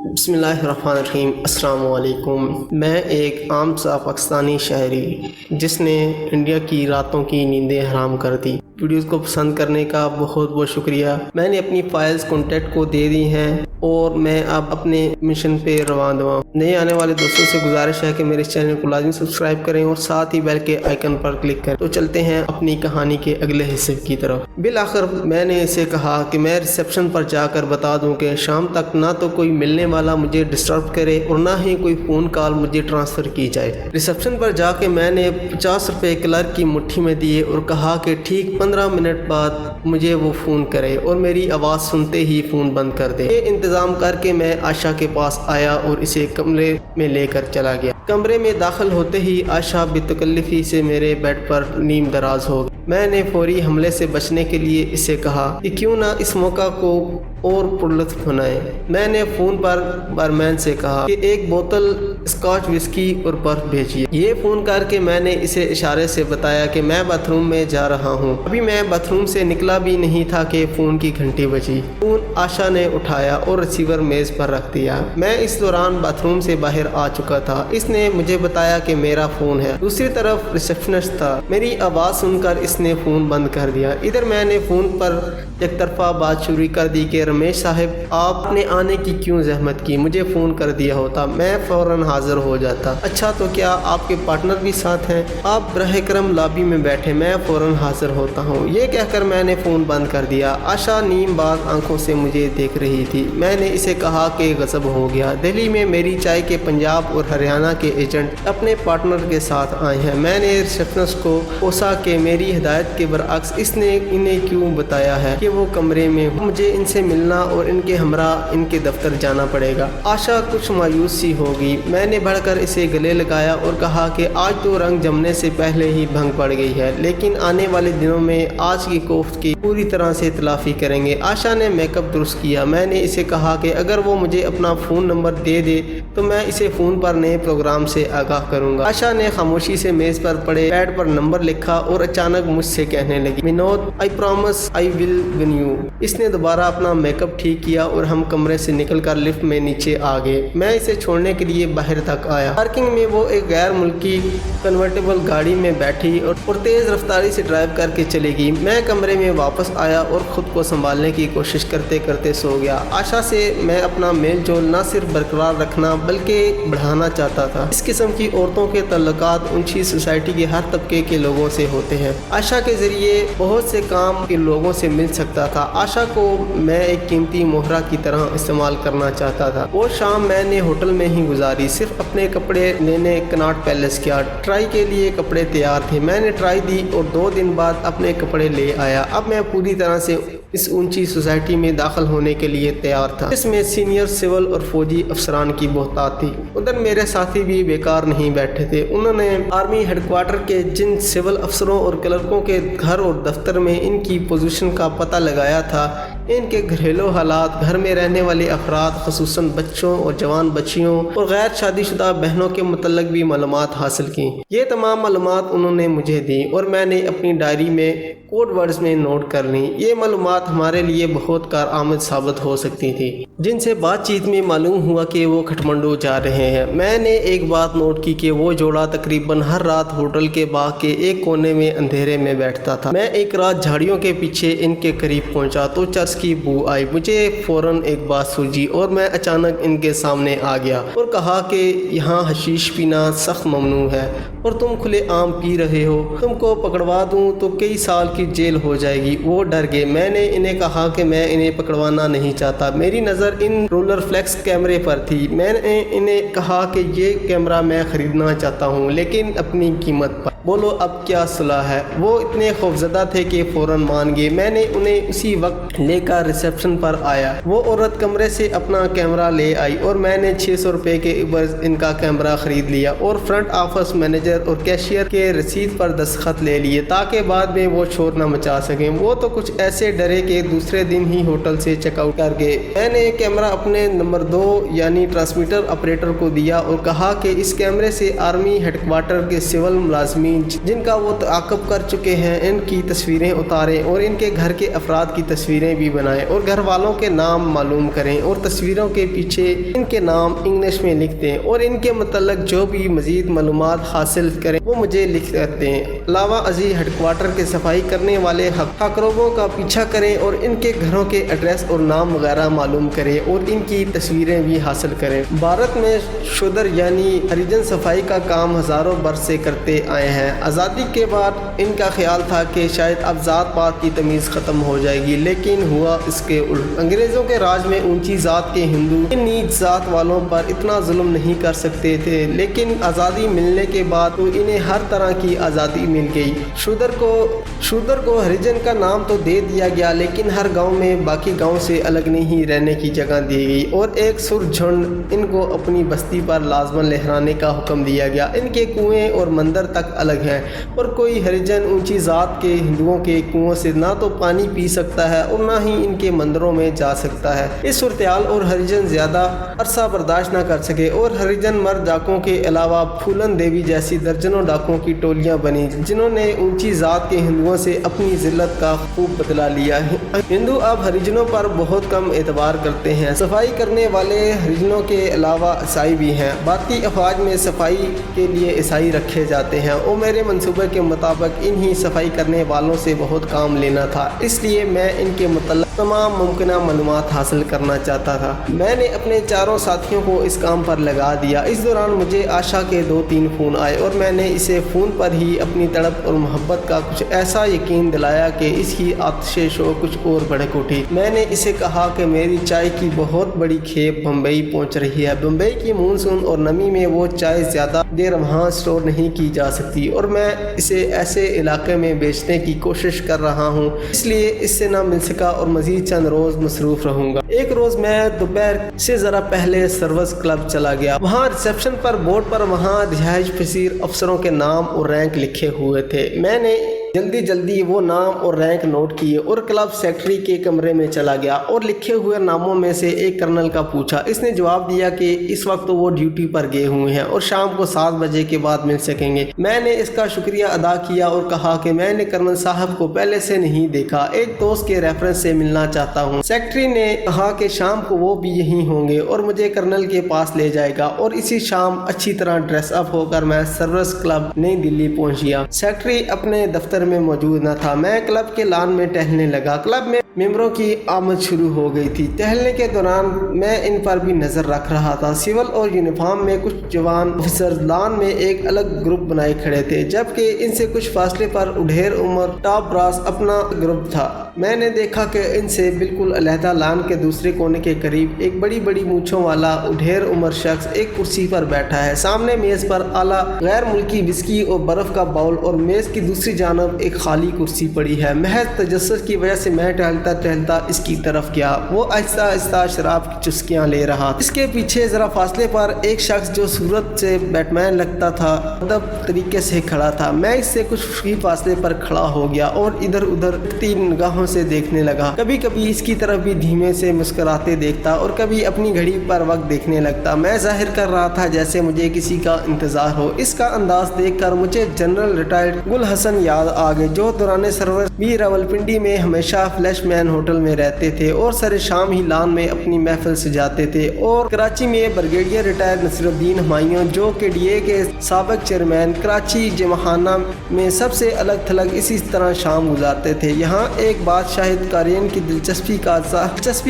بسم اللہ الرحمن الرحیم۔ السلام علیکم۔ میں ایک عام سا پاکستانی شہری جس نے انڈیا کی راتوں کی نیندیں حرام کر دی۔ ویڈیوز کو پسند کرنے کا بہت بہت شکریہ۔ میں نے اپنی فائلز کانٹیکٹ کو دے دی ہیں اور میں اب اپنے مشن پہ روانہ ہوں۔ نئے آنے والے دوستوں سے گزارش ہے کہ میرے چینل کو لازمی سبسکرائب کریں اور ساتھ ہی بیل کے آئیکن پر کلک کریں۔ تو چلتے ہیں اپنی کہانی کے اگلے حصے کی طرف۔ بالآخر میں نے اسے کہا کہ میں ریسیپشن پر جا کر بتا دوں کہ شام تک نہ تو کوئی ملنے والا مجھے ڈسٹرب کرے اور نہ ہی کوئی فون کال مجھے ٹرانسفر کی جائے۔ ریسیپشن پر جا کے میں نے 50 روپے کلرک کی مٹھی میں دیے اور کہا کہ ٹھیک 15 منٹ بعد مجھے وہ فون کرے اور میری آواز سنتے ہی فون بند کر دے۔ یہ انتظام کر کے میں عائشہ کے پاس آیا اور اسے کمرے میں لے کر چلا گیا۔ کمرے میں داخل ہوتے ہی عائشہ بے تکلفی سے میرے بیڈ پر نیم دراز ہو گئی۔ میں نے فوری حملے سے بچنے کے لیے اسے کہا کہ کیوں نہ اس موقع کو اور پرلطف بنائے۔ میں نے فون پر بارمین سے کہا کہ ایک بوتل اسکاچ وسکی اور برف بھیجیے۔ یہ فون کر کے میں نے اسے اشارے سے بتایا کہ میں باتھ روم میں جا رہا ہوں۔ ابھی میں باتھ روم سے نکلا بھی نہیں تھا کہ فون کی گھنٹی بجی۔ فون عائشہ نے اٹھایا اور ریسیور میز پر رکھ دیا۔ میں اس دوران باتھ روم سے باہر آ چکا تھا۔ اس نے مجھے بتایا کہ میرا فون ہے۔ دوسری طرف ریسیپشنسٹ تھا۔ میری آواز سن کر اس نے فون بند کر دیا۔ ادھر میں نے فون پر ایک طرفہ بات شروع کر دی کہ رمیش صاحب، آپ نے آنے کی کیوں زحمت کی؟ مجھے فون کر دیا ہوتا، میں فوراً حاضر ہو جاتا۔ اچھا تو کیا آپ کے پارٹنر بھی ساتھ ہیں؟ آپ براہ کرم لابی میں بیٹھے، میں فوراً حاضر ہوتا ہوں۔ یہ کہہ کر میں نے فون بند کر دیا۔ عائشہ نیم باز آنکھوں سے مجھے دیکھ رہی تھی۔ میں نے اسے کہا کہ غضب ہو گیا۔ دہلی میں میری چائے کے پنجاب اور ہریانہ کے ایجنٹ اپنے پارٹنر کے ساتھ آئے ہیں۔ میں نے ریسیپشنسٹ کو کوسا کہ میری ہدایت کے برعکس اس نے انہیں کیوں بتایا ہے کہ وہ کمرے میں ہو، مجھے ان سے ملنا اور ان کے ہمراہ ان کے دفتر جانا پڑے گا۔ عائشہ کچھ مایوس سی ہوگی۔ میں نے بڑھ کر اسے گلے لگایا اور کہا کہ آج تو رنگ جمنے سے پہلے ہی بھنگ پڑ گئی ہے، لیکن آنے والے دنوں میں آج کی کوفت کی پوری طرح سے تلافی کریں گے۔ عائشہ نے میک اپ درست کیا۔ میں نے اسے کہا کہ اگر وہ مجھے اپنا فون نمبر دے دے تو میں اسے فون پر نئے پروگرام سے آگاہ کروں گا۔ عائشہ نے خاموشی سے میز پر پڑے پیڈ پر نمبر لکھا اور اچانک مجھ سے کہنے لگی، Vinod, I promise I will win you۔ اس نے دوبارہ اپنا میک اپ ٹھیک کیا اور ہم کمرے سے نکل کر لفٹ میں نیچے آ گئے۔ میں اسے چھوڑنے کے لیے باہر تک آیا۔ پارکنگ میں وہ ایک غیر ملکی کنورٹیبل گاڑی میں بیٹھی اور تیز رفتاری سے ڈرائیو کر کے چلے گئی۔ میں کمرے میں واپس آیا اور خود کو سنبھالنے کی کوشش کرتے کرتے سو گیا۔ عائشہ سے میں اپنا میل جول نہ صرف برقرار رکھنا بلکہ بڑھانا چاہتا تھا۔ اس قسم کی عورتوں کے تعلقات اونچی سوسائٹی کے ہر طبقے کے لوگوں سے ہوتے ہیں۔ عائشہ کے ذریعے بہت سے کام کے لوگوں سے مل سکتا تھا۔ عائشہ کو میں ایک قیمتی مہرہ کی طرح استعمال کرنا چاہتا تھا۔ وہ شام میں نے ہوٹل میں ہی گزاری، صرف اپنے کپڑے لینے کناٹ پیلس گیا۔ ٹرائی کے لیے کپڑے تیار تھے۔ میں نے ٹرائی دی اور 2 دن بعد اپنے کپڑے لے آیا۔ اب میں پوری طرح سے اس اونچی سوسائٹی میں داخل ہونے کے لیے تیار تھا۔ اس میں سینئر سول اور فوجی افسران کی بہتات تھی۔ ادھر میرے ساتھی بھی بیکار نہیں بیٹھے تھے۔ انہوں نے آرمی ہیڈ کوارٹر کے جن سول افسروں اور کلرکوں کے گھر اور دفتر میں ان کی پوزیشن کا پتہ لگایا تھا، ان کے گھریلو حالات، گھر میں رہنے والے افراد خصوصاً بچوں اور جوان بچیوں اور غیر شادی شدہ بہنوں کے متعلق بھی معلومات حاصل کی۔ یہ تمام معلومات انہوں نے مجھے دی اور میں نے اپنی ڈائری میں کوڈ ورڈز میں نوٹ کر لیں۔ یہ معلومات ہمارے لیے بہت کارآمد ثابت ہو سکتی تھی، جن سے بات چیت میں معلوم ہوا کہ وہ کھٹمنڈو جا رہے ہیں۔ میں نے ایک بات نوٹ کی کہ وہ جوڑا تقریباً ہر رات ہوٹل کے باغ کے ایک کونے میں اندھیرے میں بیٹھتا تھا۔ میں ایک رات جھاڑیوں کے پیچھے ان کے قریب پہنچا تو چرس کی بو آئی۔ مجھے فوراً ایک بات سوجی اور میں اچانک ان کے سامنے آ گیا اور کہا کہ یہاں حشیش پینا سخت ممنوع ہے اور تم کھلے عام پی رہے ہو۔ تم کو پکڑوا دوں تو کئی سال کی جیل ہو جائے گی۔ وہ ڈر گئے۔ میں نے انہیں کہا کہ میں انہیں پکڑوانا نہیں چاہتا۔ میری نظر ان رولر فلیکس کیمرے پر تھی۔ میں نے انہیں کہا کہ یہ کیمرہ میں خریدنا چاہتا ہوں، لیکن اپنی قیمت پر۔ بولو اب کیا صلاح ہے؟ وہ اتنے خوفزدہ تھے کہ فوراً مان گئے۔ میں نے انہیں اسی وقت لے کر ریسیپشن پر آیا۔ وہ عورت کمرے سے اپنا کیمرہ لے آئی اور میں نے 600 روپے کے عوض ان کا کیمرہ خرید لیا اور فرنٹ آفس مینیجر اور کیشیئر کے رسید پر دستخط لے لیے تاکہ بعد میں وہ شور نہ مچا سکیں۔ وہ تو کچھ ایسے ڈرے کہ دوسرے دن ہی ہوٹل سے چیک آؤٹ کر گئے۔ میں نے کیمرہ اپنے نمبر 2 یعنی ٹرانسمیٹر آپریٹر کو دیا اور کہا کہ اس کیمرے سے آرمی ہیڈ کوارٹر کے سول ملازمین مظلومین جن کا وہ تعاقب کر چکے ہیں ان کی تصویریں اتاریں اور ان کے گھر کے افراد کی تصویریں بھی بنائیں اور گھر والوں کے نام معلوم کریں اور تصویروں کے پیچھے ان کے نام انگلش میں لکھ دیں اور ان کے متعلق جو بھی مزید معلومات حاصل کریں وہ مجھے لکھ دیں۔ علاوہ ازیں ہیڈ کوارٹر کے صفائی کرنے والے ہاکروں کا پیچھا کریں اور ان کے گھروں کے ایڈریس اور نام وغیرہ معلوم کریں اور ان کی تصویریں بھی حاصل کریں۔ بھارت میں شودر یعنی ہریجن صفائی کا کام ہزاروں برس سے کرتے آئے ہیں۔ آزادی کے بعد ان کا خیال تھا کہ شاید اب ذات پات کی تمیز ختم ہو جائے گی، لیکن ہوا اس کے الٹ۔ انگریزوں کے راج میں اونچی ذات کے ہندو ان نیچ ذات والوں پر اتنا ظلم نہیں کر سکتے تھے، لیکن آزادی ملنے کے بعد تو انہیں ہر طرح کی آزادی مل گئی۔ شودر کو ہریجن کا نام تو دے دیا گیا، لیکن ہر گاؤں میں باقی گاؤں سے الگ نہیں رہنے کی جگہ دی گئی اور ایک سر جھنڈ ان کو اپنی بستی پر لازماً لہرانے کا حکم دیا گیا۔ ان کے کنویں اور مندر تک الگ ہیں اور کوئی ہریجن اونچی ذات کے ہندوؤں کے کنویں سے نہ تو پانی پی سکتا ہے اور نہ ہی ان کے مندروں میں جا سکتا ہے۔ اس صورتحال اور ہریجن زیادہ عرصہ برداشت نہ کر سکے اور ہریجن مرد ڈاکوں کے علاوہ پھولن دیوی جیسی درجنوں ڈاکوں کی ٹولیاں بنی جنہوں نے اونچی ذات کے ہندوؤں سے اپنی ذلت کا خوب بدلہ لیا ہے۔ ہندو اب ہریجنوں پر بہت کم اعتبار کرتے ہیں۔ صفائی کرنے والے ہریجنوں کے علاوہ عیسائی بھی ہیں۔ بھارتی افواج میں صفائی کے لیے عیسائی رکھے جاتے ہیں اور میرے منصوبے کے مطابق انہی صفائی کرنے والوں سے بہت کام لینا تھا، اس لیے میں ان کے متعلق تمام ممکنہ معلومات حاصل کرنا چاہتا تھا۔ میں نے اپنے چاروں ساتھیوں کو اس کام پر لگا دیا۔ اس دوران مجھے آشا کے 2-3 فون آئے اور میں نے اسے فون پر ہی اپنی تڑپ اور محبت کا کچھ ایسا یقین دلایا کہ اس کی آتش شوق کچھ اور بھڑک اٹھی۔ میں نے اسے کہا کہ میری چائے کی بہت بڑی کھیپ بمبئی پہنچ رہی ہے۔ بمبئی کی مونسون اور نمی میں وہ چائے زیادہ دیر وہاں اسٹور نہیں کی جا سکتی اور میں اسے ایسے علاقے میں بیچنے کی کوشش کر رہا ہوں، اس لیے اس سے نہ مل سکا اور مزید چند روز مصروف رہوں گا۔ ایک روز میں دوپہر سے ذرا پہلے سروس کلب چلا گیا۔ وہاں ریسیپشن پر بورڈ پر وہاں رہائش پذیر افسروں کے نام اور رینک لکھے ہوئے تھے۔ میں نے جلدی وہ نام اور رینک نوٹ کیے اور کلب سیکرٹری کے کمرے میں چلا گیا اور لکھے ہوئے ناموں میں سے ایک کرنل کا پوچھا۔ اس نے جواب دیا کہ اس وقت وہ ڈیوٹی پر گئے ہوئے ہیں اور شام کو 7 بجے کے بعد مل سکیں گے۔ میں نے اس کا شکریہ ادا کیا اور کہا کہ میں نے کرنل صاحب کو پہلے سے نہیں دیکھا، ایک دوست کے ریفرنس سے ملنا چاہتا ہوں۔ سیکرٹری نے کہا کہ شام کو وہ بھی یہیں ہوں گے اور مجھے کرنل کے پاس لے جائے گا اور اسی شام اچھی طرح ڈریس اپ ہو کر میں سروس کلب نئی دلی پہنچ گیا۔ سیکرٹری اپنے دفتر میں موجود نہ تھا۔ میں کلب کے لان میں ٹہلنے لگا۔ کلب میں ممبروں کی آمد شروع ہو گئی تھی۔ ٹہلنے کے دوران میں ان پر بھی نظر رکھ رہا تھا۔ سول اور یونیفارم میں کچھ جوان افسر لان میں ایک الگ گروپ بنائے کھڑے تھے، جبکہ ان سے کچھ فاصلے پر اڈھیر عمر ٹاپ براس اپنا گروپ تھا۔ میں نے دیکھا کہ ان سے بالکل علیحدہ لان کے دوسرے کونے کے قریب ایک بڑی مونچھوں والا اڈھیر عمر شخص ایک کرسی پر بیٹھا ہے۔ سامنے میز پر اعلیٰ غیر ملکی وسکی اور برف کا باؤل اور میز کی دوسری جانب ایک خالی کرسی پڑی ہے۔ محض تجسس کی وجہ سے میں ٹہلتا اس کی طرف گیا۔ وہ آہستہ شراب کی چسکیاں لے رہا۔ اس کے پیچھے ذرا فاصلے پر ایک شخص جو صورت سے بیٹ مین لگتا تھا مدب طریقے سے کھڑا تھا۔ میں اس سے کچھ فی فاصلے پر کھڑا ہو گیا اور ادھر ادھر 3 نگاہوں سے دیکھنے لگا۔ کبھی اس کی طرف بھی دھیمے سے مسکراتے دیکھتا اور کبھی اپنی گھڑی پر وقت دیکھنے لگتا۔ میں ظاہر کر رہا تھا جیسے مجھے کسی کا انتظار ہو۔ اس کا انداز دیکھ کر مجھے جنرل ریٹائرڈ گل حسن یاد آ گئے، جو دوران سروس بھی راولپنڈی میں ہمیشہ فلیش مین ہوٹل میں رہتے تھے اور سر شام ہی لان میں اپنی محفل سجاتے تھے، اور کراچی میں بریگیڈیئر ریٹائرڈ نصیر الدین ہمایوں جو کہ ڈی اے کے سابق چیئرمین کراچی جمخانہ میں سب سے الگ تھلگ اسی طرح شام گزارتے تھے۔ یہاں ایک بات شاہد قارئین کی دلچسپی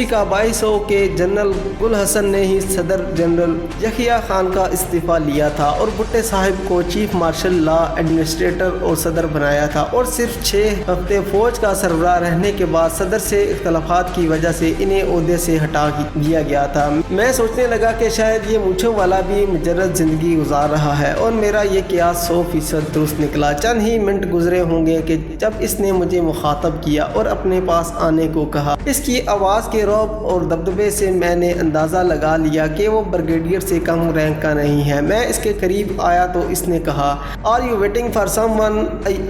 کا باعث ہو کہ جنرل گل حسن نے ہی صدر جنرل یحییٰ خان کا استعفیٰ لیا تھا اور بھٹے صاحب کو چیف مارشل لا ایڈمنسٹریٹر اور صدر بنایا تھا، اور صرف 6 ہفتے فوج کا سربراہ رہنے کے بعد صدر سے اختلافات کی وجہ سے انہیں عہدے سے ہٹا دیا گیا تھا۔ میں سوچنے لگا کہ شاید یہ مونچھوں والا بھی مجرد زندگی گزار رہا ہے اور میرا یہ قیاس 100% درست نکلا۔ چند ہی منٹ گزرے ہوں گے کہ جب اس نے مجھے مخاطب کیا اور اپنے پاس آنے کو کہا۔ اس کی آواز کے رعب اور دبدبے سے میں نے اندازہ لگا لیا کہ وہ بریگیڈیئر سے کم رینک کا نہیں ہے۔ میں اس کے قریب آیا تو اس نے کہا، "Are you waiting for someone?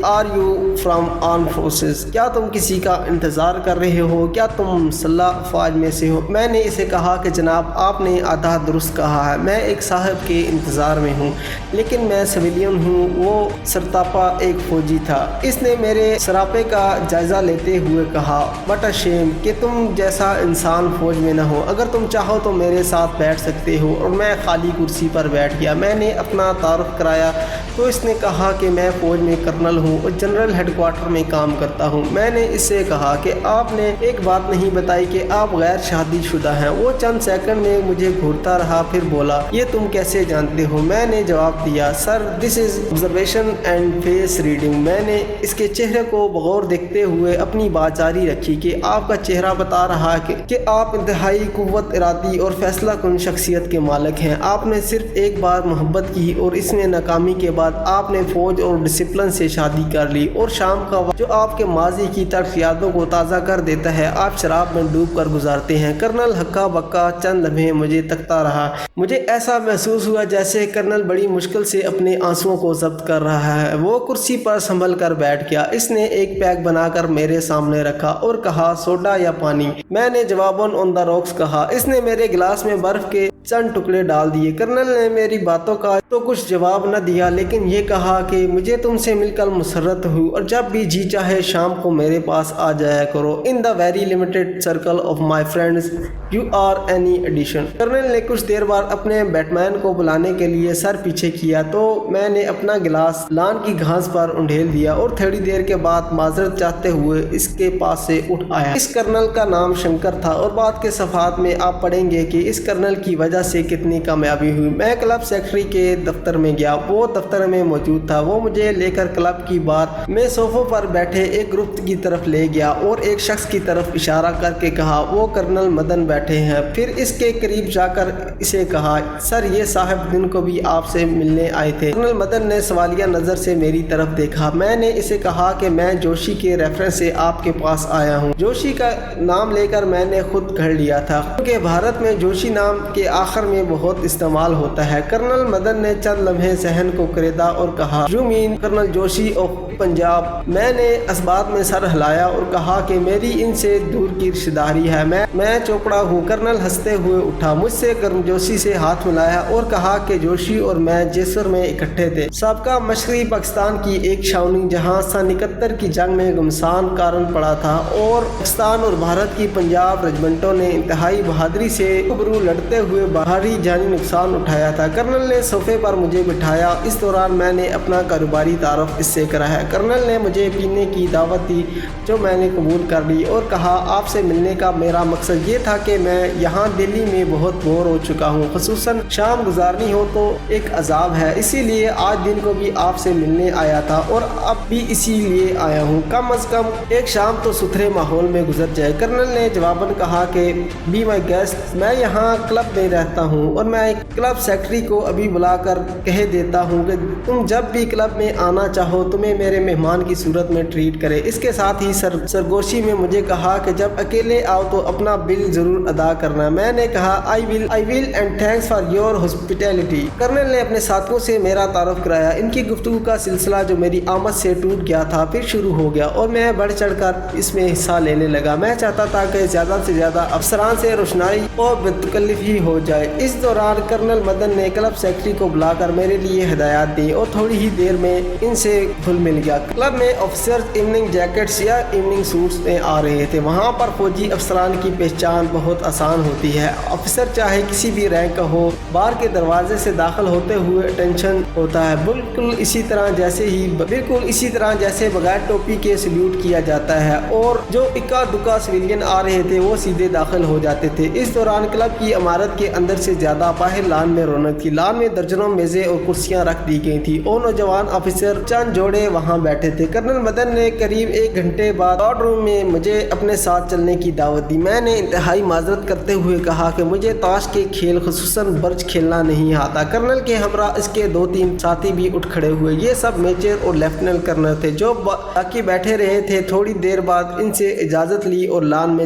Are you you from armed forces? کیا تم کسی کا انتظار کر رہے ہو؟ کیا تم مسلح افواج میں سے ہو؟ میں نے اسے کہا کہ جناب آپ نے آدھا درست کہا ہے، میں ایک صاحب کے انتظار میں ہوں، لیکن میں سویلین ہوں۔ وہ سرتاپا ایک فوجی تھا۔ اس نے میرے سراپے کا جائزہ لیتے ہوئے کہا، وٹ اے شیم کہ تم جیسا انسان فوج میں نہ ہو، اگر تم چاہو تو میرے ساتھ بیٹھ سکتے ہو۔ اور میں خالی کرسی پر بیٹھ گیا۔ میں نے اپنا تعارف کرایا تو اس نے کہا کہ میں فوج میں کرنل ہوں اور جنرل ہیڈ کوارٹر میں کام کرتا ہوں۔ میں نے اس سے کہا کہ آپ نے ایک بات نہیں بتائی کہ آپ غیر شادی شدہ ہیں۔ وہ چند سیکنڈ میں مجھے گھورتا رہا، پھر بولا، یہ تم کیسے جانتے ہو؟ میں نے جواب دیا، سر دس از آبزرویشن اینڈ فیس ریڈنگ۔ میں نے اس کے چہرے کو بغور دیکھتے ہوئے اپنی بات جاری رکھی کہ آپ کا چہرہ بتا رہا ہے کہ آپ انتہائی قوت ارادی اور فیصلہ کن شخصیت کے مالک ہیں۔ آپ نے صرف ایک بار محبت کی اور اس میں ناکامی کے بعد آپ نے فوج اور ڈسپلن سے شادی کر لی، اور شام کا وقت جو آپ کے ماضی کی تلخ یادوں کو تازہ کر دیتا ہے آپ شراب میں ڈوب کر گزارتے ہیں۔ کرنل ہکا بکا چند لمحے مجھے تکتا رہا۔ مجھے ایسا محسوس ہوا جیسے کرنل بڑی مشکل سے اپنے آنسوؤں کو ضبط کر رہا ہے۔ وہ کرسی پر سنبھل کر بیٹھ گیا۔ اس نے ایک پیک بنا کر میرے سامنے رکھا اور کہا، سوڈا یا پانی؟ میں نے جواباً آن دا راکس کہا۔ اس نے میرے گلاس میں برف کے چند ٹکڑے ڈال دیے۔ کرنل نے میری باتوں کا تو کچھ جواب نہ دیا، لیکن یہ کہا کہ مجھے تم سے مل کر مسرت ہوئی، اور جب بھی جی چاہے شام کو میرے پاس آ جایا کرو۔ In the very limited circle of my friends you are any addition. Colonel نے کچھ دیر بعد اپنے بیٹ مین کو بلانے کے لیے سر پیچھے کیا تو میں نے اپنا گلاس لان کی گھاس پر انڈھیل دیا اور تھوڑی دیر کے بعد معذرت چاہتے ہوئے اس کے پاس سے اٹھ آیا۔ اس کرنل کا نام شنکر تھا، اور بعد کے صفحات میں آپ پڑھیں گے کہ اس کرنل کی وجہ سے کتنی کامیابی ہوئی۔ میں کلب سیکرٹری کے دفتر میں گیا۔ وہ دفتر میں موجود تھا۔ وہ مجھے لے کر کلب کی بات میں صوفوں پر بیٹھے ایک گروپ کی طرف لے گیا اور ایک شخص کی طرف اشارہ کر کے کہا، وہ کرنل مدن بیٹھے ہیں۔ پھر اس کے قریب جا کر اسے کہا، سر یہ صاحب دن کو بھی آپ سے ملنے آئے تھے۔ کرنل مدن نے سوالیہ نظر سے میری طرف دیکھا۔ میں نے اسے کہا کہ میں جوشی کے ریفرنس سے آپ کے پاس آیا ہوں۔ جوشی کا نام لے کر میں نے خود گھڑ لیا تھا کیونکہ بھارت میں جوشی نام کے آخر میں بہت استعمال ہوتا ہے۔ کرنل مدن نے چند لمحے ذہن کو کریدا اور کہا، you man colonel Joshi of Punjab? میں نے اسبات میں سر ہلایا اور کہا کہ میری ان سے دور کی رشتہ داری ہے، میں چوپڑا ہوں۔ کرنل ہنستے ہوئے اٹھا، مجھ سے کرنل جوشی سے ہاتھ ملایا اور کہا کہ جوشی اور میں جیسور میں اکٹھے تھے، سابقہ مشرقی پاکستان کی ایک چھاؤنی جہاں سن 71 کی جنگ میں گمسان کارن پڑا تھا، اور پاکستان اور بھارت کی پنجاب رجمنٹوں نے انتہائی بہادری سے روبرو لڑتے ہوئے بھاری جانی نقصان اٹھایا تھا۔ کرنل نے صوفے پر مجھے بٹھایا۔ اس دوران میں نے اپنا کاروباری تعارف اس سے کرایا۔ کرنل نے مجھے پینے کی دعوت دی جو میں نے قبول کر لی اور کہا، آپ سے ملنے کا میرا مقصد یہ تھا کہ میں یہاں دلی میں بہت بور ہو چکا ہوں، خصوصاً شام گزارنی ہو تو ایک عذاب ہے، اسی لیے آج دن کو بھی آپ سے ملنے آیا تھا اور اب بھی اسی لیے آیا ہوں، کم از کم ایک شام تو ستھرے ماحول میں گزر جائے۔ کرنل نے جواباً کہا کہ بی مائی گیسٹ، میں یہاں کلب میں رہتا ہوں اور میں کلب سیکرٹری کو ابھی بلا کر کہہ دیتا ہوں کہ تم جب بھی کلب میں آنا چاہو تمہیں میرے مہمان کی صورت میں ٹریٹ کرے۔ اس کے ساتھ ہی سرگوشی میں مجھے کہا کہ جب اکیلے آؤ تو اپنا بل ضرور ادا کرنا۔ میں نے کہا، I will and thanks for your hospitality. Colonel نے اپنے ساتھیوں سے میرا تعارف کرایا۔ ان کی گفتگو کا سلسلہ جو میری آمد سے ٹوٹ گیا تھا پھر شروع ہو گیا اور میں بڑھ چڑھ کر اس میں حصہ لینے لگا۔ میں چاہتا تھا کہ زیادہ سے زیادہ افسران سے روشنائی اور بتکلف ہی ہو جائے۔ اس دوران کرنل مدن نے کلب سیکرٹری کو بلا کر میرے لیے ہدایات دی اور تھوڑی ہی دیر میں ان سے گھل مل گیا۔ کلب میں آفیسرز ایوننگ جیکٹس یا ایوننگ سوٹس میں آ رہے تھے۔ وہاں پر فوجی افسران کی پہچان بہت آسان ہوتی ہے۔ افسر چاہے کسی بھی رینک کا ہو، بار کے دروازے سے داخل ہوتے ہوئے اٹینشن ہوتا ہے، بالکل اسی طرح جیسے بغیر ٹوپی کے سلیوٹ کیا جاتا ہے، اور جو اکا دکا سویلین آ رہے تھے وہ سیدھے داخل ہو جاتے تھے۔ اس دوران کلب کی عمارت کے اندر سے زیادہ باہر لان میں رونق تھی۔ لان میں درجنوں میزیں اور کرسیاں رکھ دی گئی تھی اور نوجوان آفیسر چند جوڑے وہاں بیٹھے تھے۔ کرنل مدن نے قریب 1 گھنٹے بعد لارڈ روم میں مجھے اپنے ساتھ چلنے کی دعوت دی۔ میں نے انتہائی معذرت کرتے ہوئے کہا کہ مجھے تاش کے کھیل خصوصاً برج کھیلنا نہیں آتا۔ کرنل کے ہمراہ اس کے 2-3 ساتھی بھی اٹھ کھڑے ہوئے۔ یہ سب میجر اور لیفٹیننٹ کرنل تھے جو باقی بیٹھے رہے تھے۔ تھوڑی دیر بعد ان سے اجازت لی اور لان میں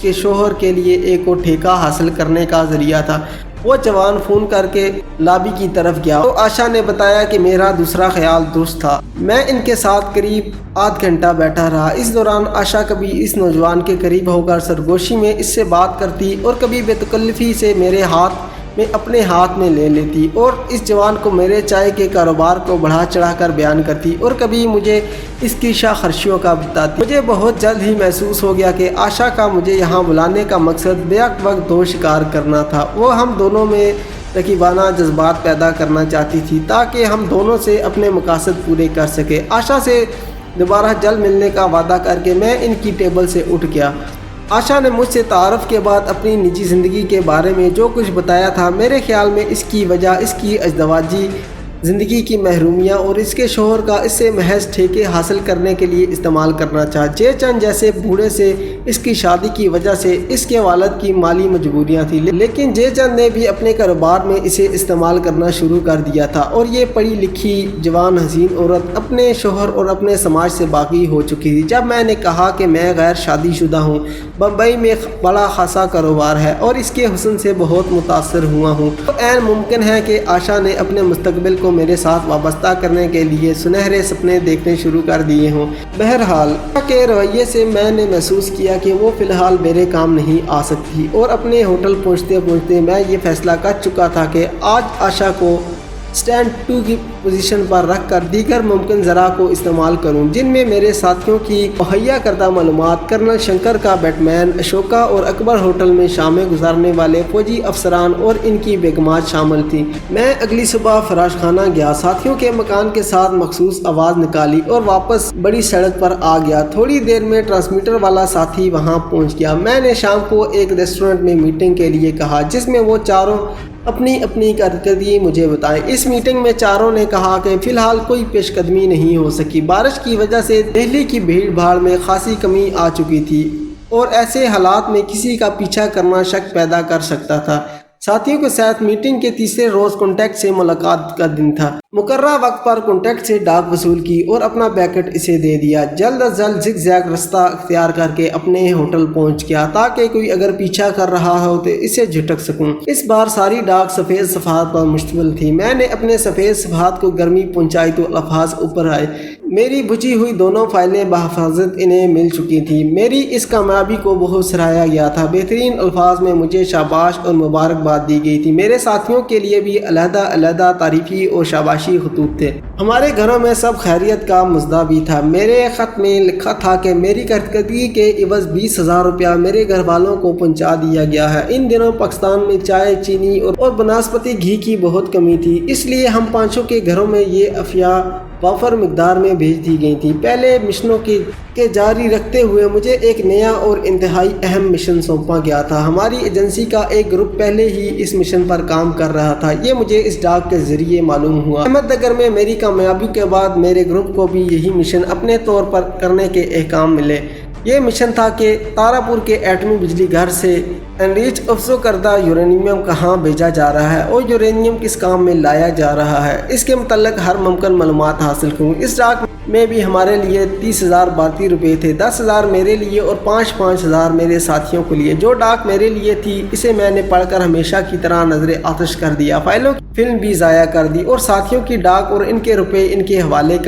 کے شوہر کے لیے ایک اور ٹھیکہ حاصل کرنے کا ذریعہ تھا۔ وہ جوان فون کر کے لابی کی طرف گیا تو عائشہ نے بتایا کہ میرا دوسرا خیال درست تھا۔ میں ان کے ساتھ قریب آدھ گھنٹہ بیٹھا رہا۔ اس دوران عائشہ کبھی اس نوجوان کے قریب ہو کر سرگوشی میں اس سے بات کرتی اور کبھی بے تکلفی سے میرے ہاتھ میں اپنے ہاتھ میں لے لیتی اور اس جوان کو میرے چائے کے کاروبار کو بڑھا چڑھا کر بیان کرتی اور کبھی مجھے اس کی شاہ خرشیوں کا بتاتی۔ مجھے بہت جلد ہی محسوس ہو گیا کہ عائشہ کا مجھے یہاں بلانے کا مقصد بیک وقت دو شکار کرنا تھا۔ وہ ہم دونوں میں رقیبانہ جذبات پیدا کرنا چاہتی تھی تاکہ ہم دونوں سے اپنے مقاصد پورے کر سکے۔ عائشہ سے دوبارہ جلد ملنے کا وعدہ کر کے میں ان کی ٹیبل سے اٹھ گیا۔ عائشہ نے مجھ سے تعارف کے بعد اپنی نجی زندگی کے بارے میں جو کچھ بتایا تھا، میرے خیال میں اس کی وجہ اس کی ازدواجی زندگی کی محرومیاں اور اس کے شوہر کا اس سے محض ٹھیکے حاصل کرنے کے لیے استعمال کرنا چاہا۔ جے چند جیسے بوڑھے سے اس کی شادی کی وجہ سے اس کے والد کی مالی مجبوریاں تھیں، لیکن جے چند نے بھی اپنے کاروبار میں اسے استعمال کرنا شروع کر دیا تھا اور یہ پڑھی لکھی جوان حسین عورت اپنے شوہر اور اپنے سماج سے باغی ہو چکی تھی۔ جب میں نے کہا کہ میں غیر شادی شدہ ہوں، بمبئی میں بڑا خاصا کاروبار ہے اور اس کے حسن سے بہت متاثر ہوا ہوں، تو عین ممکن ہے کہ عائشہ نے اپنے مستقبل کو میرے ساتھ وابستہ کرنے کے لیے سنہرے سپنے دیکھنے شروع کر دیے ہوں۔ بہرحال کے رویے سے میں نے محسوس کیا کہ وہ فی الحال میرے کام نہیں آ سکتی اور اپنے ہوٹل پہنچتے پہنچتے میں یہ فیصلہ کر چکا تھا کہ آج عائشہ کو سٹینڈ 2 کی پوزیشن پر رکھ کر دیگر ممکن ذرائع کو استعمال کروں، جن میں میرے ساتھیوں کی مہیا کردہ معلومات، کرنل شنکر کا بیٹ مین، اشوکا اور اکبر ہوٹل میں شامیں گزارنے والے فوجی افسران اور ان کی بیگمات شامل تھیں۔ میں اگلی صبح فراش خانہ گیا، ساتھیوں کے مکان کے ساتھ مخصوص آواز نکالی اور واپس بڑی سڑک پر آ گیا۔ تھوڑی دیر میں ٹرانسمیٹر والا ساتھی وہاں پہنچ گیا۔ میں نے شام کو ایک ریسٹورنٹ میں میٹنگ کے لیے کہا جس میں وہ چاروں اپنی اپنی کارکردگی مجھے بتائیں۔ اس میٹنگ میں چاروں نے کہا کہ فی الحال کوئی پیش قدمی نہیں ہو سکی۔ بارش کی وجہ سے دہلی کی بھیڑ بھاڑ میں خاصی کمی آ چکی تھی اور ایسے حالات میں کسی کا پیچھا کرنا شک پیدا کر سکتا تھا۔ ساتھیوں کے ساتھ میٹنگ کے تیسرے روز کانٹیکٹ سے ملاقات کا دن تھا۔ مقررہ وقت پر کانٹیکٹ سے ڈاک وصول کی اور اپنا پیکٹ اسے دے دیا۔ جلد از جلد زگ زیگ رستہ اختیار کر کے اپنے ہوٹل پہنچ گیا تاکہ کوئی اگر پیچھا کر رہا ہو تو اسے جھٹک سکوں۔ اس بار ساری ڈاک سفید صفحات پر مشتمل تھی۔ میں نے اپنے سفید صفحات کو گرمی پہنچائی تو الفاظ اوپر آئے۔ میری بجھی ہوئی دونوں فائلیں بحفاظت انہیں مل چکی تھیں۔ میری اس کامیابی کو بہت سراہا گیا تھا۔ بہترین الفاظ میں مجھے شاباش اور مبارکباد دی گئی تھی۔ میرے ساتھیوں کے لیے بھی علیحدہ علیحدہ تعریفی اور شاباشی خطوط تھے۔ ہمارے گھروں میں سب خیریت کا مزدہ بھی تھا۔ میرے خط میں لکھا تھا کہ میری کارکردگی کے عوض 20,000 روپیہ میرے گھر والوں کو پہنچا دیا گیا ہے۔ ان دنوں پاکستان میں چائے، چینی اور بناسپتی گھی کی بہت کمی تھی، اس لیے ہم پانچوں کے گھروں میں یہ اشیاء وافر مقدار میں بھیج دی گئی تھیں۔ پہلے مشنوں کے جاری رکھتے ہوئے مجھے ایک نیا اور انتہائی اہم مشن سونپا گیا تھا۔ ہماری ایجنسی کا ایک گروپ پہلے ہی اس مشن پر کام کر رہا تھا، یہ مجھے اس ڈاک کے ذریعے معلوم ہوا۔ احمد نگر میں میری کامیابی کے بعد میرے گروپ کو بھی یہی مشن اپنے طور پر کرنے کے احکام ملے۔ یہ مشن تھا کہ تارا پور کے ایٹمی بجلی گھر سے انریچ افزو کردہ یورینیم کہاں بھیجا جا رہا ہے اور یورینیم کس کام میں لایا جا رہا ہے، اس کے متعلق ہر ممکن معلومات حاصل کروں۔ اس ڈاک میں بھی ہمارے لیے 30,000 بھارتی روپے تھے، 10,000 میرے لیے اور 5,000 میرے ساتھیوں کے لیے۔ جو ڈاک میرے لیے تھی اسے میں نے پڑھ کر ہمیشہ کی طرح نظر آتش کر دیا، فائلوں کی فلم بھی ضائع کر دی اور ساتھیوں کی ڈاک اور ان کے روپے ان کے حوالے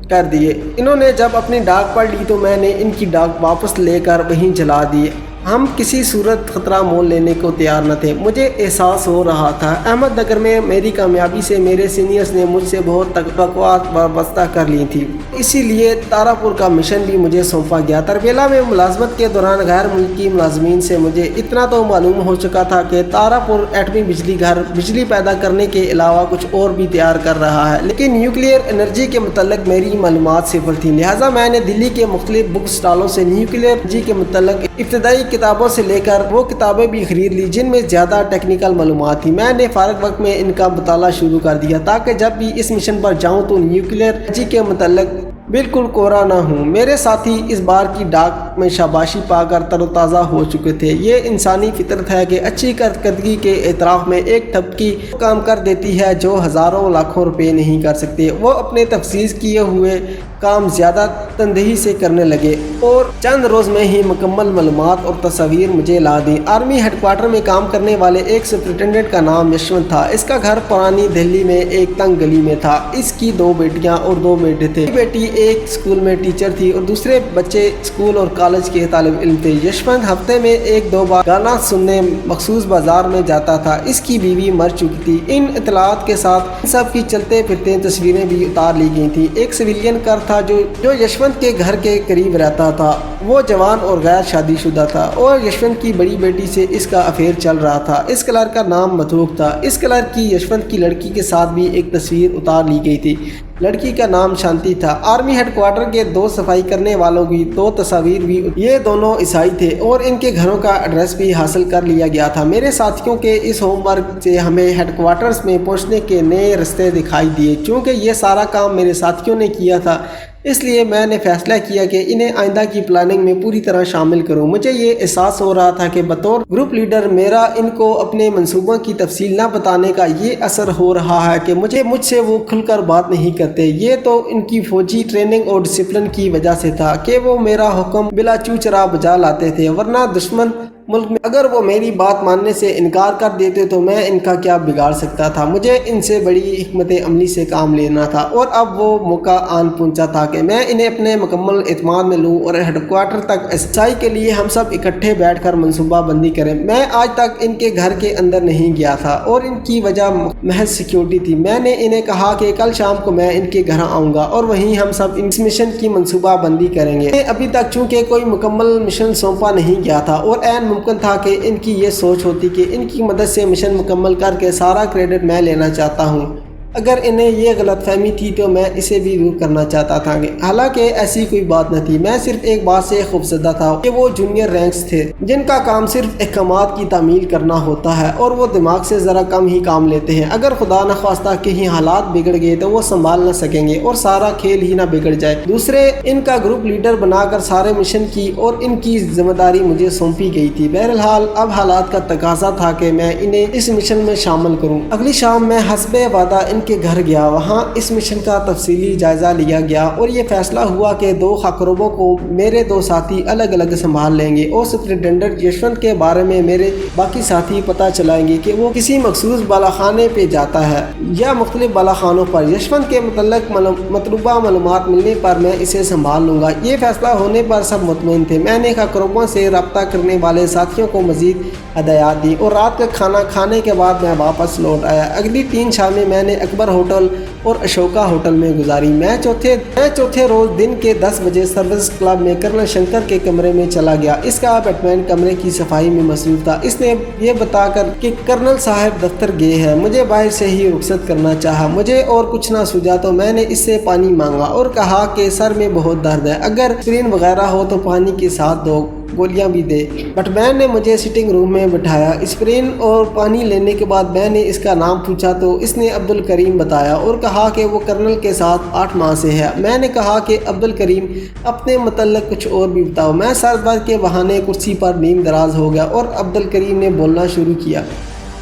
کر دیے۔ انہوں نے جب اپنی ڈاک پڑھ لی تو میں نے ان کی ڈاک واپس لے کر وہیں جلا دی۔ ہم کسی صورت خطرہ مول لینے کو تیار نہ تھے۔ مجھے احساس ہو رہا تھا احمد نگر میں میری کامیابی سے میرے سینئرز نے مجھ سے بہت توقعات وابستہ کر لی تھی، اسی لیے تارا پور کا مشن بھی مجھے سونپا گیا۔ تربیلا میں ملازمت کے دوران غیر ملکی ملازمین سے مجھے اتنا تو معلوم ہو چکا تھا کہ تارا پور ایٹمی بجلی گھر بجلی پیدا کرنے کے علاوہ کچھ اور بھی تیار کر رہا ہے، لیکن نیوکلیئر انرجی کے متعلق میری معلومات صفر تھیں۔ لہٰذا میں نے دلی کے مختلف بک سٹالوں سے نیوکلیئر انرجی کے متعلق ابتدائی کتابوں سے لے کر وہ کتابیں بھی خرید لی جن میں زیادہ ٹیکنیکل معلومات تھی۔ میں نے فارغ وقت میں ان کا مطالعہ شروع کر دیا تاکہ جب بھی اس مشن پر جاؤں تو نیوکلیئر انرجی کے متعلق بالکل کوڑا نہ ہوں۔ میرے ساتھی اس بار کی ڈاک میں شاباشی پا کر تر و تازہ ہو چکے تھے۔ یہ انسانی فطرت ہے کہ اچھی کارکردگی کے اعتراف میں ایک ٹھپکی کام کر دیتی ہے جو ہزاروں لاکھوں روپے نہیں کر سکتے۔ وہ اپنے تفصیل کیے ہوئے کام زیادہ تندہی سے کرنے لگے اور چند روز میں ہی مکمل معلومات اور تصاویر مجھے لا دی۔ آرمی ہیڈ کوارٹر میں کام کرنے والے ایک سپرنٹینڈنٹ کا نام یشونت تھا۔ اس کا گھر پرانی دہلی میں ایک تنگ گلی میں تھا۔ اس کی 2 بیٹیاں اور 2 بیٹے تھے۔ بیٹی ایک اسکول میں ٹیچر تھی اور دوسرے بچے اسکول اور کالج کے طالب علم تھے۔ یشونت ہفتے میں 1-2 بار گانا سننے مخصوص بازار میں جاتا تھا۔ اس کی بیوی مر چکی تھی۔ ان اطلاعات کے ساتھ سب کی چلتے پھرتے تصویریں بھی اتار لی گئی تھیں۔ ایک سویلین کار تھا جو یشونت کے گھر کے قریب رہتا تھا۔ وہ جوان اور غیر شادی شدہ تھا اور یشونت کی بڑی بیٹی سے اس کا افیئر چل رہا تھا۔ اس کلر کا نام متروک تھا۔ اس کلر کی یشونت کی لڑکی کے ساتھ بھی ایک تصویر اتار لی گئی تھی۔ لڑکی کا نام شانتی تھا۔ آرمی ہیڈ کوارٹر کے 2 صفائی کرنے والوں کی 2 تصاویر بھی، یہ دونوں عیسائی تھے اور ان کے گھروں کا ایڈریس بھی حاصل کر لیا گیا تھا۔ میرے ساتھیوں کے اس ہوم ورک سے ہمیں ہیڈ کوارٹرز میں پہنچنے کے نئے راستے دکھائی دیے۔ چونکہ یہ سارا کام میرے ساتھیوں نے کیا تھا، اس لیے میں نے فیصلہ کیا کہ انہیں آئندہ کی پلاننگ میں پوری طرح شامل کروں۔ مجھے یہ احساس ہو رہا تھا کہ بطور گروپ لیڈر میرا ان کو اپنے منصوبوں کی تفصیل نہ بتانے کا یہ اثر ہو رہا ہے کہ مجھ سے وہ کھل کر بات نہیں کرتے۔ یہ تو ان کی فوجی ٹریننگ اور ڈسپلن کی وجہ سے تھا کہ وہ میرا حکم بلا چوچرا بجا لاتے تھے، ورنہ دشمن ملک میں اگر وہ میری بات ماننے سے انکار کر دیتے تو میں ان کا کیا بگاڑ سکتا تھا۔ مجھے ان سے بڑی حکمت عملی سے کام لینا تھا اور اب وہ موقع آن پہنچا تھا کہ میں انہیں اپنے مکمل اعتماد میں لوں اور ہیڈ کوارٹر تک سچائی کے لیے ہم سب اکٹھے بیٹھ کر منصوبہ بندی کریں۔ میں آج تک ان کے گھر کے اندر نہیں گیا تھا اور ان کی وجہ محض سیکیورٹی تھی۔ میں نے انہیں کہا کہ کل شام کو میں ان کے گھر آؤں گا اور وہیں ہم سب اس مشن کی منصوبہ بندی کریں گے۔ ابھی تک چونکہ کوئی مکمل مشن سونپا نہیں گیا تھا اور عین ممکن تھا کہ ان کی یہ سوچ ہوتی کہ ان کی مدد سے مشن مکمل کر کے سارا کریڈٹ میں لینا چاہتا ہوں۔ اگر انہیں یہ غلط فہمی تھی تو میں اسے بھی دور کرنا چاہتا تھا، حالانکہ ایسی کوئی بات نہ تھی۔ میں صرف ایک بات سے خوفزدہ تھا کہ وہ جونیئر رینکس تھے جن کا کام صرف احکامات کی تعمیل کرنا ہوتا ہے اور وہ دماغ سے ذرا کم ہی کام لیتے ہیں۔ اگر خدا نخواستہ کہیں حالات بگڑ گئے تو وہ سنبھال نہ سکیں گے اور سارا کھیل ہی نہ بگڑ جائے۔ دوسرے ان کا گروپ لیڈر بنا کر سارے مشن کی اور ان کی ذمہ داری مجھے سونپی گئی تھی۔ بہرحال اب حالات کا تقاضا تھا کہ میں انہیں اس مشن میں شامل کروں۔ اگلی شام میں حسب وعدہ ان کے گھر گیا۔ وہاں اس مشن کا تفصیلی جائزہ لیا گیا اور یہ فیصلہ ہوا کہ 2 خاکروبوں کو میرے 2 ساتھی الگ الگ سنبھال لیں گے اور سپرنٹینڈنٹ یشونت کے بارے میں میرے باقی ساتھی پتہ چلائیں گے کہ وہ کسی مخصوص بالاخانے پہ جاتا ہے یا مختلف بالاخانوں پر۔ یشونت کے متعلق مطلوبہ معلومات ملنے پر میں اسے سنبھال لوں گا۔ یہ فیصلہ ہونے پر سب مطمئن تھے۔ میں نے خاکروبوں سے رابطہ کرنے والے ساتھیوں کو مزید ہدایات دی اور رات کا کھانا کھانے کے بعد میں واپس لوٹ آیا۔ اگلی 3 شامیں میں نے اکبر ہوٹل اور اشوکا ہوٹل میں گزاری۔ میں چوتھے روز دن کے 10 بجے سروس کلب میں کرنل شنکر کے کمرے میں چلا گیا۔ اس کا اپارٹمنٹ کمرے کی صفائی میں مصروف تھا۔ اس نے یہ بتا کر کہ کرنل صاحب دفتر گئے ہیں مجھے باہر سے ہی رخصت کرنا چاہا۔ مجھے اور کچھ نہ سوجا تو میں نے اس سے پانی مانگا اور کہا کہ سر میں بہت درد ہے، اگر اسپرین وغیرہ ہو تو پانی کے ساتھ 2 گولیاں بھی دے۔ بٹمین نے مجھے سٹنگ روم میں بٹھایا۔ اسپرین اور پانی لینے کے بعد میں نے اس کا نام پوچھا تو اس نے عبدالکریم بتایا اور کہا کہ وہ کرنل کے ساتھ 8 ماہ سے ہے۔ میں نے کہا کہ عبدالکریم اپنے متعلق کچھ اور بھی بتاؤ۔ میں سر درد کے بہانے کرسی پر نیم دراز ہو گیا اور عبدالکریم نے بولنا شروع کیا۔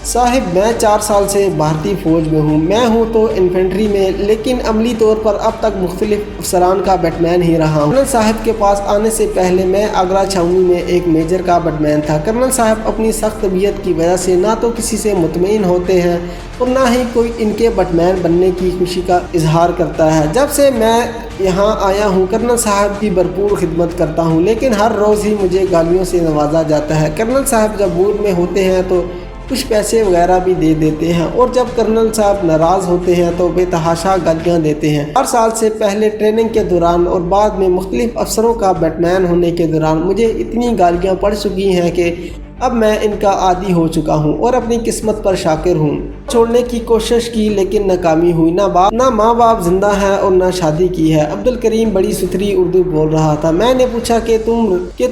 صاحب میں 4 سال سے بھارتی فوج میں ہوں۔ میں ہوں تو انفینٹری میں، لیکن عملی طور پر اب تک مختلف افسران کا بیٹمین ہی رہا ہوں۔ کرنل صاحب کے پاس آنے سے پہلے میں آگرہ چھاؤنی میں ایک میجر کا بیٹمین تھا۔ کرنل صاحب اپنی سخت طبیعت کی وجہ سے نہ تو کسی سے مطمئن ہوتے ہیں اور نہ ہی کوئی ان کے بیٹمین بننے کی خوشی کا اظہار کرتا ہے۔ جب سے میں یہاں آیا ہوں کرنل صاحب کی بھرپور خدمت کرتا ہوں، لیکن ہر روز ہی مجھے گالیوں سے نوازا جاتا ہے۔ کرنل صاحب جب موڈ میں ہوتے ہیں تو کچھ پیسے وغیرہ بھی دے دیتے ہیں اور جب کرنل صاحب ناراض ہوتے ہیں تو بے تحاشا گالیاں دیتے ہیں۔ 4 سال سے پہلے ٹریننگ کے دوران اور بعد میں مختلف افسروں کا بیٹمین ہونے کے دوران مجھے اتنی گالیاں پڑ چکی ہیں کہ اب میں ان کا عادی ہو چکا ہوں اور اپنی قسمت پر شاکر ہوں۔ چھوڑنے کی کوشش کی لیکن ناکامی ہوئی۔ نہ ماں باپ زندہ ہیں اور نہ شادی کی ہے۔ عبدالکریم بڑی ستھری اردو بول رہا تھا۔ میں نے پوچھا کہ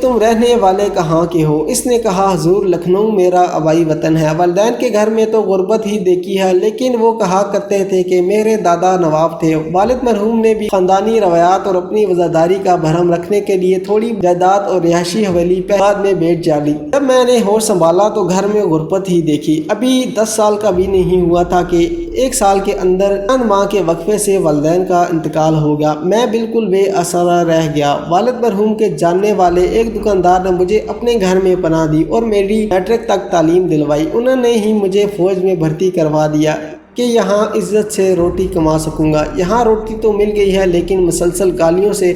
تم رہنے والے کہاں کے ہو؟ اس نے کہا حضور لکھنؤ میرا آبائی وطن ہے۔ والدین کے گھر میں تو غربت ہی دیکھی ہے، لیکن وہ کہا کرتے تھے کہ میرے دادا نواب تھے۔ والد مرحوم نے بھی خاندانی روایات اور اپنی وزاداری کا بھرم رکھنے کے لیے تھوڑی جائیداد اور رہائشی حویلی بعد میں بیچ ڈالی۔ جب میں نے نے ہوش سنبھالا تو گھر میں غربت ہی دیکھی۔ ابھی 10 سال کا بھی نہیں ہوا تھا کہ 1 سال کے اندر چند ماہ کے وقفے سے والدین کا انتقال ہو گیا۔ میں بالکل بے آسرا رہ گیا۔ والد مرحوم کے جاننے والے ایک دکاندار نے مجھے اپنے گھر میں پناہ دی اور میری میٹرک تک تعلیم دلوائی۔ انہوں نے ہی مجھے فوج میں بھرتی کروا دیا کہ یہاں عزت سے روٹی کما سکوں گا۔ یہاں روٹی تو مل گئی ہے لیکن مسلسل گالیوں سے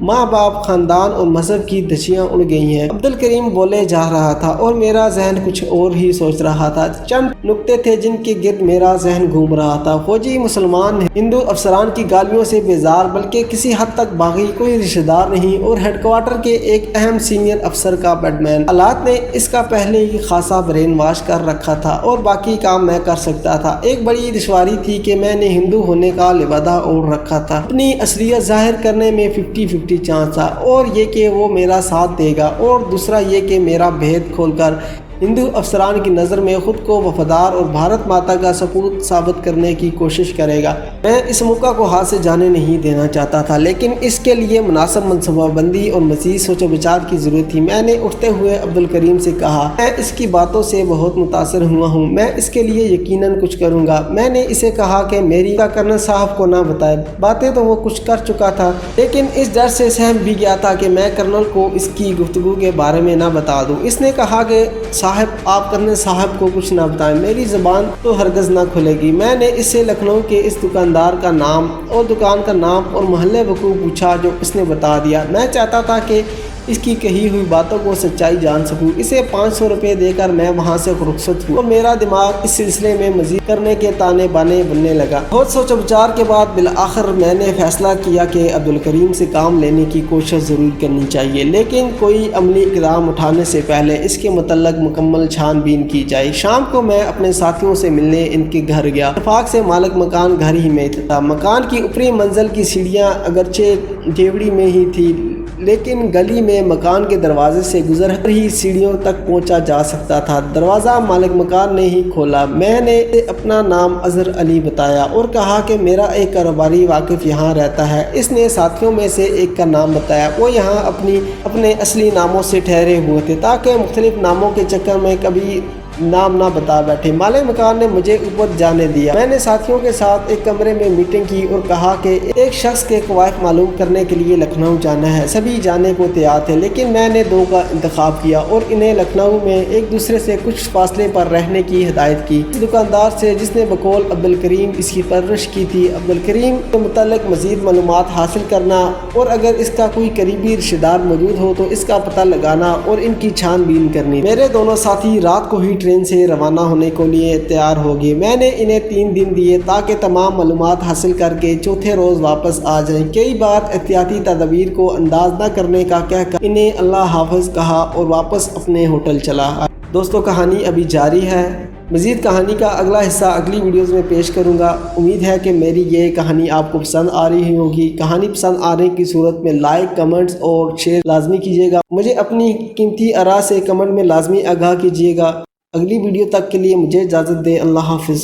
ماں باپ، خاندان اور مذہب کی دھجیاں اڑ گئی ہیں۔ عبدالکریم بولے جا رہا تھا اور میرا ذہن کچھ اور ہی سوچ رہا تھا۔ چند نکتے تھے جن کے گرد میرا ذہن گھوم رہا تھا۔ فوجی مسلمان ہندو افسران کی گالیوں سے بیزار بلکہ کسی حد تک باغی، کوئی رشتہ دار نہیں اور ہیڈ کوارٹر کے ایک اہم سینئر افسر کا بیڈ مین۔ حالات نے اس کا پہلے ہی خاصا برین واش کر رکھا تھا اور باقی کام میں کر سکتا تھا۔ ایک بڑی دشواری تھی کہ میں نے ہندو ہونے کا لبادہ اوڑھ رکھا تھا۔ اپنی اصلیت ظاہر کرنے میں 50-50 چانس تھا، اور یہ کہ وہ میرا ساتھ دے گا اور دوسرا یہ کہ میرا بھید کھول کر ہندو افسران کی نظر میں خود کو وفادار اور بھارت ماتا کا سپوت ثابت کرنے کی کوشش کرے گا۔ میں اس موقع کو ہاتھ سے جانے نہیں دینا چاہتا تھا، لیکن اس کے لیے مناسب منصوبہ بندی اور مزید سوچ و بچار کی ضرورت تھی۔ میں نے اٹھتے ہوئے عبدالکریم سے کہا، میں اس کی باتوں سے بہت متاثر ہوا ہوں، میں اس کے لیے یقیناً کچھ کروں گا۔ میں نے اسے کہا کہ میری کرنل صاحب کو نہ بتائے، باتیں تو وہ کچھ کر چکا تھا، لیکن اس ڈر سے سہم بھی گیا تھا کہ میں کرنل کو اس کی گفتگو کے بارے میں نہ بتا دوں۔ اس نے کہا کہ صاحب آپ کرنل صاحب کو کچھ نہ بتائیں، میری زبان تو ہرگز نہ کھلے گی۔ میں نے اس سے لکھنؤ کے اس دکاندار کا نام اور دکان کا نام اور محلے وقوع پوچھا جو اس نے بتا دیا۔ میں چاہتا تھا کہ اس کی کہی ہوئی باتوں کو سچائی جان سکوں۔ اسے 500 روپے دے کر میں وہاں سے رخصت ہوا اور میرا دماغ اس سلسلے میں مزید کرنے کے تانے بانے بننے لگا۔ بہت سوچ و بچار کے بعد بالآخر میں نے فیصلہ کیا کہ عبدالکریم سے کام لینے کی کوشش ضرور کرنی چاہیے، لیکن کوئی عملی اقدام اٹھانے سے پہلے اس کے متعلق مکمل چھان بین کی جائے۔ شام کو میں اپنے ساتھیوں سے ملنے ان کے گھر گیا۔ اتفاق سے مالک مکان گھر ہی میں تھا۔ مکان کی اوپری منزل کی سیڑھیاں اگرچہ ڈیوڑی میں ہی تھی، لیکن گلی میں مکان کے دروازے سے گزر کر ہی سیڑھیوں تک پہنچا جا سکتا تھا۔ دروازہ مالک مکان نے ہی کھولا۔ میں نے اپنا نام اظہر علی بتایا اور کہا کہ میرا ایک کاروباری واقف یہاں رہتا ہے۔ اس نے ساتھیوں میں سے ایک کا نام بتایا۔ وہ یہاں اپنے اصلی ناموں سے ٹھہرے ہوئے تھے تاکہ مختلف ناموں کے چکر میں کبھی نام نہ بتا بیٹھے۔ مالک مکان نے مجھے اوپر جانے دیا۔ میں نے ساتھیوں کے ساتھ ایک کمرے میں میٹنگ کی اور کہا کہ ایک شخص کے قوائف معلوم کرنے کے لیے لکھنؤ جانا ہے۔ سبھی جانے کو تیار تھے، لیکن میں نے 2 کا انتخاب کیا اور انہیں لکھنؤ میں ایک دوسرے سے کچھ فاصلے پر رہنے کی ہدایت کی۔ اس دکاندار سے جس نے بقول عبدالکریم اس کی پرورش کی تھی، عبدالکریم کے متعلق مزید معلومات حاصل کرنا اور اگر اس کا کوئی قریبی رشتہ دار موجود ہو تو اس کا پتہ لگانا اور ان کی چھان بین کرنی۔ میرے دونوں ساتھی رات کو ہی ٹرین سے روانہ ہونے کے لیے تیار ہو گئے۔ میں نے انہیں 3 دن دیے تاکہ تمام معلومات حاصل کر کے چوتھے روز واپس آ جائیں۔ کئی بار احتیاطی تدابیر کو انداز نہ کرنے کا کہہ کر انہیں اللہ حافظ کہا اور واپس اپنے ہوٹل چلا۔ دوستو کہانی ابھی جاری ہے۔ مزید کہانی کا اگلا حصہ اگلی ویڈیوز میں پیش کروں گا۔ امید ہے کہ میری یہ کہانی آپ کو پسند آ رہی ہوگی۔ کہانی پسند آنے کی صورت میں لائک، کمنٹس اور شیئر لازمی کیجیے گا۔ مجھے اپنی قیمتی آراء سے کمنٹ میں لازمی آگاہ کیجیے گا۔ اگلی ویڈیو تک کے لیے مجھے اجازت دیں۔ اللہ حافظ۔